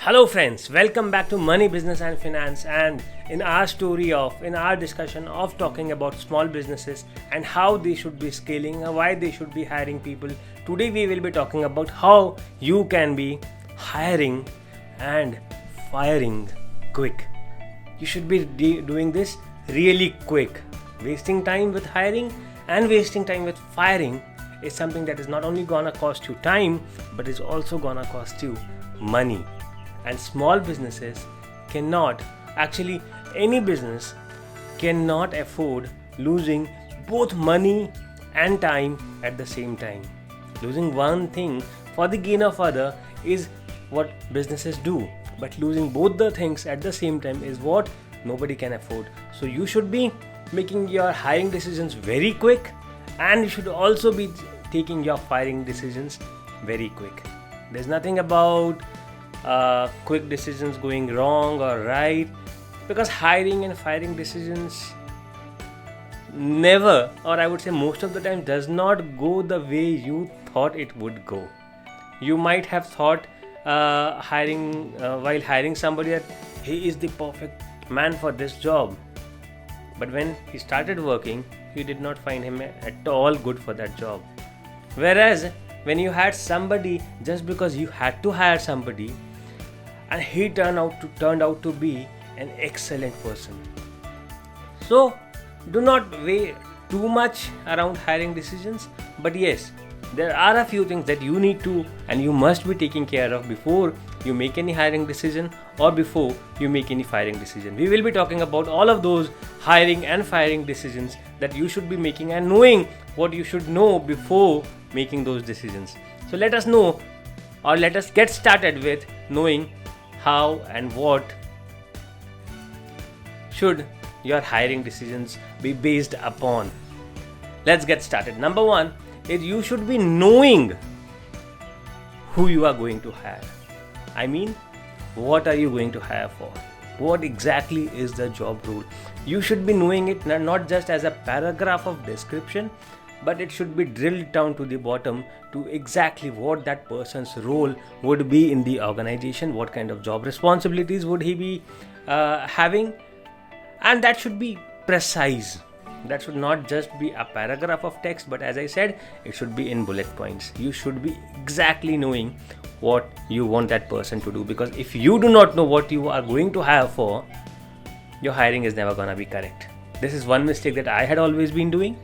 Hello friends, welcome back to Money, Business and Finance, and in our discussion of talking about small businesses and how they should be scaling and why they should be hiring people. Today we will be talking about how you can be hiring and firing quick. You should be doing this really quick. Wasting time with hiring and wasting time with firing is something that is not only gonna cost you time but is also gonna cost you money. And small businesses cannot, actually any business cannot afford losing both money and time at the same time. Losing one thing for the gain of other is what businesses do, but losing both the things at the same time is what nobody can afford. So you should be making your hiring decisions very quick, and you should also be taking your firing decisions very quick. There's nothing about quick decisions going wrong or right, because hiring and firing decisions never, or I would say most of the time, does not go the way you thought it would go. You might have thought while hiring somebody that he is the perfect man for this job, but when he started working you did not find him at all good for that job. Whereas when you had somebody just because you had to hire somebody, and he turned out to be an excellent person. So do not weigh too much around hiring decisions, but yes, there are a few things that you need to and you must be taking care of before you make any hiring decision or before you make any firing decision. We will be talking about all of those hiring and firing decisions that you should be making and knowing what you should know before making those decisions. So let us know, or let us get started with knowing how and what should your hiring decisions be based upon. Let's get started. Number one is you should be knowing who you are going to hire. I mean, what are you going to hire for? What exactly is the job role? You should be knowing it not just as a paragraph of description, but it should be drilled down to the bottom to exactly what that person's role would be in the organization, what kind of job responsibilities would he be having, and that should be precise. That should not just be a paragraph of text, but as I said, it should be in bullet points. You should be exactly knowing what you want that person to do, because if you do not know what you are going to hire for, your hiring is never gonna be correct. This is one mistake that I had always been doing,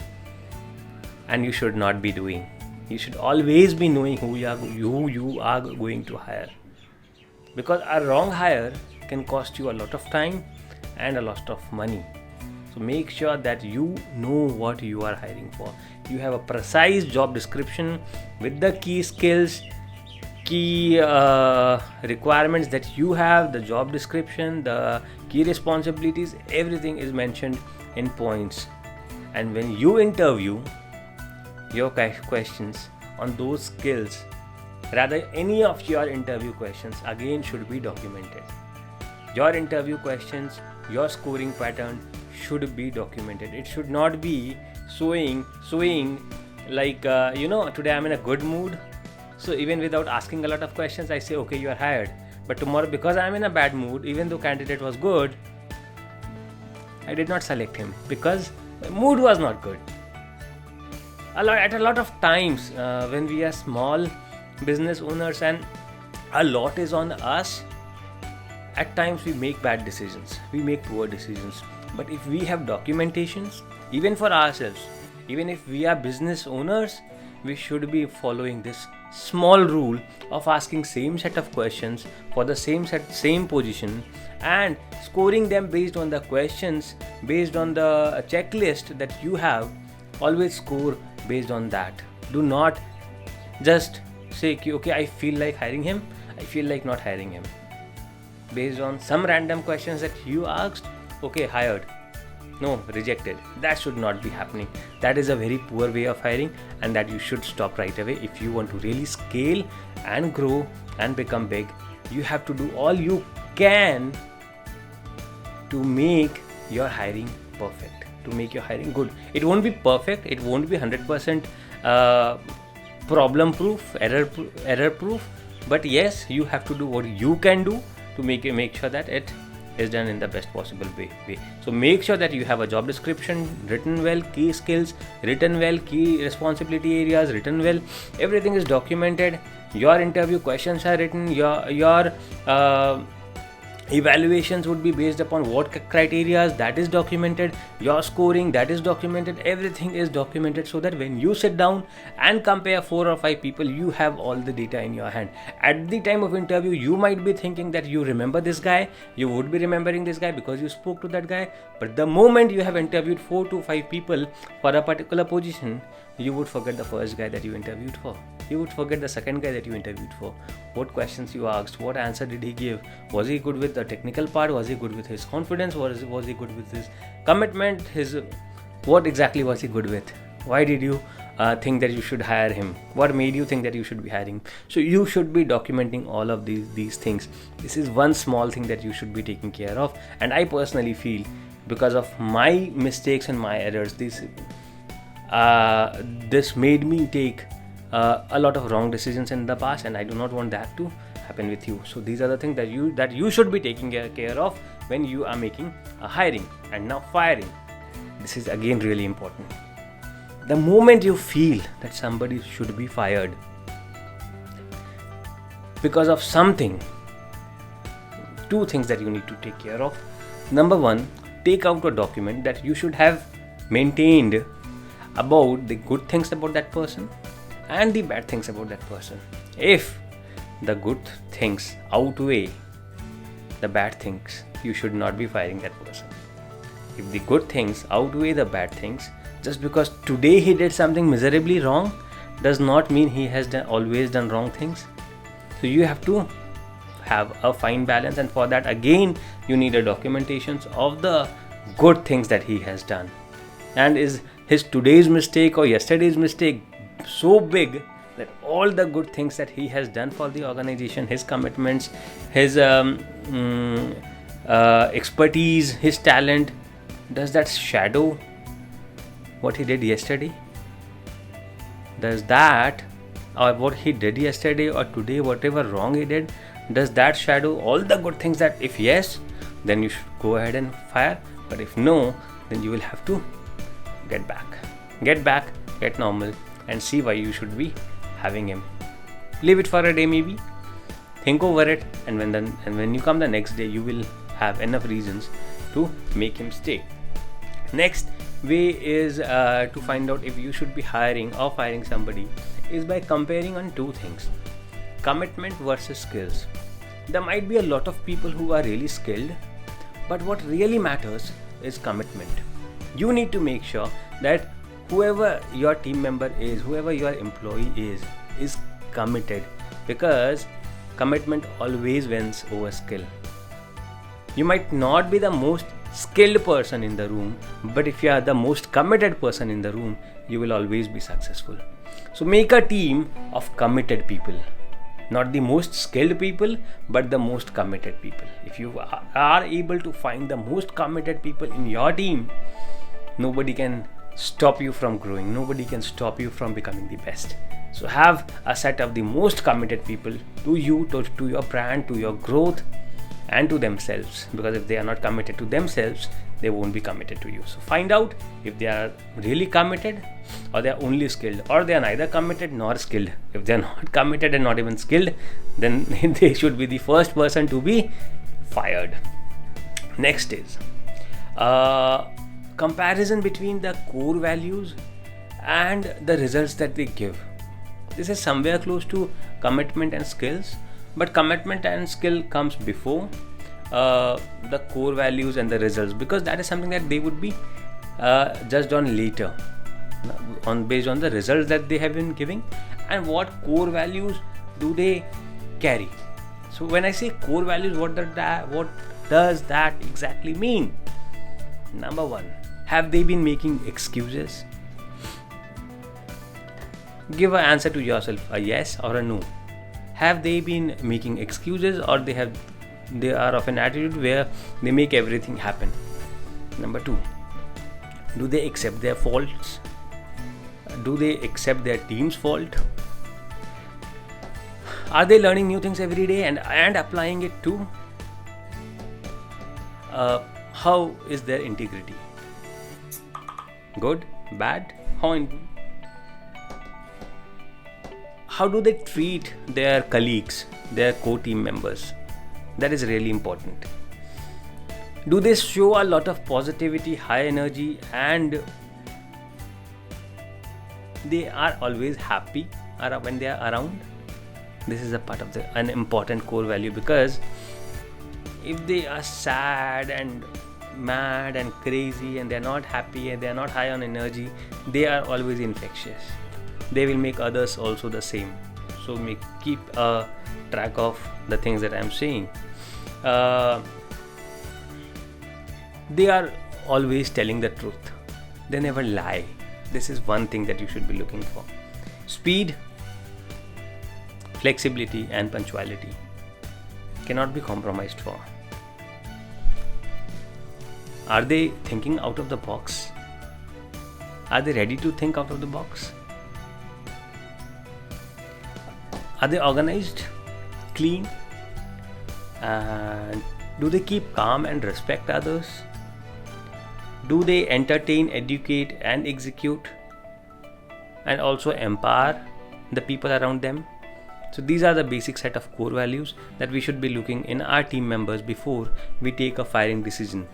and you should not be doing. You should always be knowing who you are going to hire, because a wrong hire can cost you a lot of time and a lot of money. So make sure that you know what you are hiring for. You have a precise job description with the key skills, key requirements that you have, the job description, the key responsibilities, everything is mentioned in points. And when you interview, your questions on those skills, rather any of your interview questions, again should be documented. Your interview questions, your scoring pattern should be documented. It should not be showing like today I'm in a good mood, so even without asking a lot of questions I say okay, you are hired. But tomorrow, because I'm in a bad mood, even though candidate was good, I did not select him because my mood was not good. At a lot of times when we are small business owners and a lot is on us, at times we make bad decisions, we make poor decisions. But if we have documentations, even for ourselves, even if we are business owners, we should be following this small rule of asking same set of questions for the same position and scoring them based on the questions, based on the checklist that you have. Always score based on that. Do not just say okay, I feel like hiring him, I feel like not hiring him, based on some random questions that you asked. Okay, hired, no, rejected. That should not be happening. That is a very poor way of hiring, and that you should stop right away. If you want to really scale and grow and become big, you have to do all you can to make your hiring perfect, to make your hiring good. It won't be perfect, it won't be 100% problem proof, error proof, but yes, you have to do what you can do to make sure that it is done in the best possible way. So make sure that you have a job description written well, key skills written well, key responsibility areas written well, everything is documented, your interview questions are written, your evaluations would be based upon what criteria, that is documented, your scoring, that is documented, everything is documented, so that when you sit down and compare 4 or 5 people, you have all the data in your hand. At the time of interview, you might be thinking that you remember this guy, you would be remembering this guy because you spoke to that guy, but the moment you have interviewed 4 to 5 people for a particular position, you would forget the first guy that you interviewed for. You would forget the second guy that you interviewed for. What questions you asked, what answer did he give, was he good with the technical part, was he good with his confidence, was he good with his commitment, what exactly was he good with, why did you think that you should hire him, what made you think that you should be hiring. So you should be documenting all of these things. This is one small thing that you should be taking care of, and I personally feel because of my mistakes and my errors, this made me take a lot of wrong decisions in the past, and I do not want that to happen with you. So these are the things that you should be taking care of when you are making a hiring. And now firing, this is again really important. The moment you feel that somebody should be fired because of something, 2 things that you need to take care of. Number 1, take out a document that you should have maintained about the good things about that person and the bad things about that person. If the good things outweigh the bad things, you should not be firing that person. If the good things outweigh the bad things, just because today he did something miserably wrong does not mean he has always done wrong things. So you have to have a fine balance, and for that again you need a documentation of the good things that he has done. And is his today's mistake or yesterday's mistake so big that all the good things that he has done for the organization, his commitments, his expertise, his talent, does that shadow what he did yesterday? Does that, or what he did yesterday or today, whatever wrong he did, does that shadow all the good things? That if yes, then you should go ahead and fire, but if no, then you will have to get normal, and see why you should be having him. Leave it for a day, maybe think over it, and when you come the next day, you will have enough reasons to make him stay. Next way is to find out if you should be hiring or firing somebody is by comparing on 2 things: commitment versus skills. There might be a lot of people who are really skilled, but what really matters is commitment. You need to make sure that whoever your team member is, whoever your employee is committed, because commitment always wins over skill. You might not be the most skilled person in the room, but if you are the most committed person in the room, you will always be successful. So make a team of committed people, not the most skilled people, but the most committed people. If you are able to find the most committed people in your team, nobody can stop you from growing, nobody can stop you from becoming the best. So have a set of the most committed people to you, to your brand, to your growth, and to themselves, because if they are not committed to themselves, they won't be committed to you. So find out if they are really committed, or they are only skilled, or they are neither committed nor skilled. If they are not committed and not even skilled, then they should be the first person to be fired. Next is comparison between the core values and the results that they give. This is somewhere close to commitment and skills, but commitment and skill comes before the core values and the results, because that is something that they would be judged on later, based on the results that they have been giving and what core values do they carry. So when I say core values, what does that exactly mean? Number 1, have they been making excuses? Give an answer to yourself, a yes or a no. Have they been making excuses, or they are of an attitude where they make everything happen? Number 2, do they accept their faults? Do they accept their team's fault? Are they learning new things every day and applying it to how is their integrity? Good, bad? How do they treat their colleagues, their co-team members? That is really important. Do they show a lot of positivity, high energy, and they are always happy when they are around? This is a part of an important core value, because if they are sad and mad and crazy and they are not happy and they are not high on energy, they are always infectious. They will make others also the same. So keep a track of the things that I am saying. They are always telling the truth. They never lie. This is one thing that you should be looking for. Speed, flexibility, and punctuality cannot be compromised for. Are they thinking out of the box? Are they ready to think out of the box? Are they organized, clean? And do they keep calm and respect others? Do they entertain, educate, and execute, and also empower the people around them? So these are the basic set of core values that we should be looking in our team members before we take a firing decision.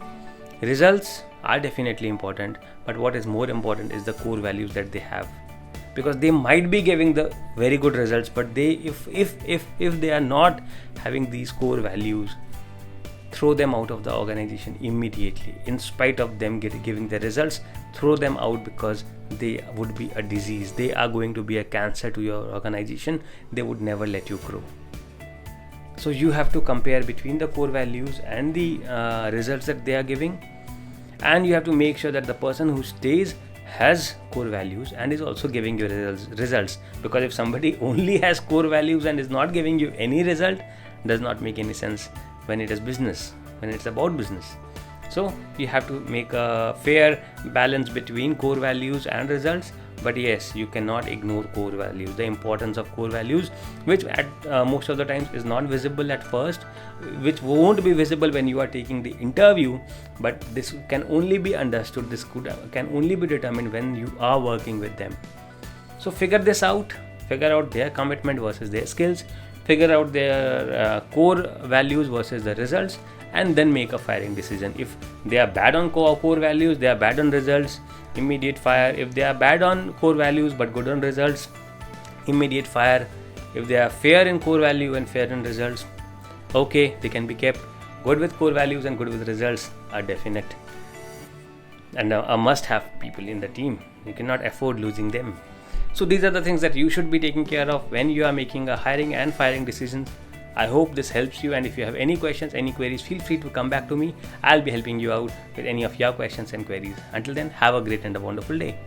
Results are definitely important, but what is more important is the core values that they have, because they might be giving the very good results, but if they are not having these core values, throw them out of the organization immediately. In spite of them giving the results, throw them out, because they would be a disease. They are going to be a cancer to your organization. They would never let you grow. So you have to compare between the core values and the results that they are giving, and you have to make sure that the person who stays has core values and is also giving you results. Because if somebody only has core values and is not giving you any result, does not make any sense when it is business, when it's about business. So you have to make a fair balance between core values and results. But yes, you cannot ignore core values, the importance of core values, which at most of the times is not visible at first, which won't be visible when you are taking the interview, but this can only be understood, this can only be determined when you are working with them. So figure this out, figure out their commitment versus their skills, figure out their core values versus the results, and then make a firing decision. If they are bad on core values, they are bad on results, immediate fire. If they are bad on core values but good on results, immediate fire. If they are fair in core value and fair in results, okay, they can be kept. Good with core values and good with results are definite and a must-have people in the team. You cannot afford losing them. So these are the things that you should be taking care of when you are making a hiring and firing decisions. I hope this helps you, and if you have any questions, any queries, feel free to come back to me. I'll be helping you out with any of your questions and queries. Until then, have a great and a wonderful day.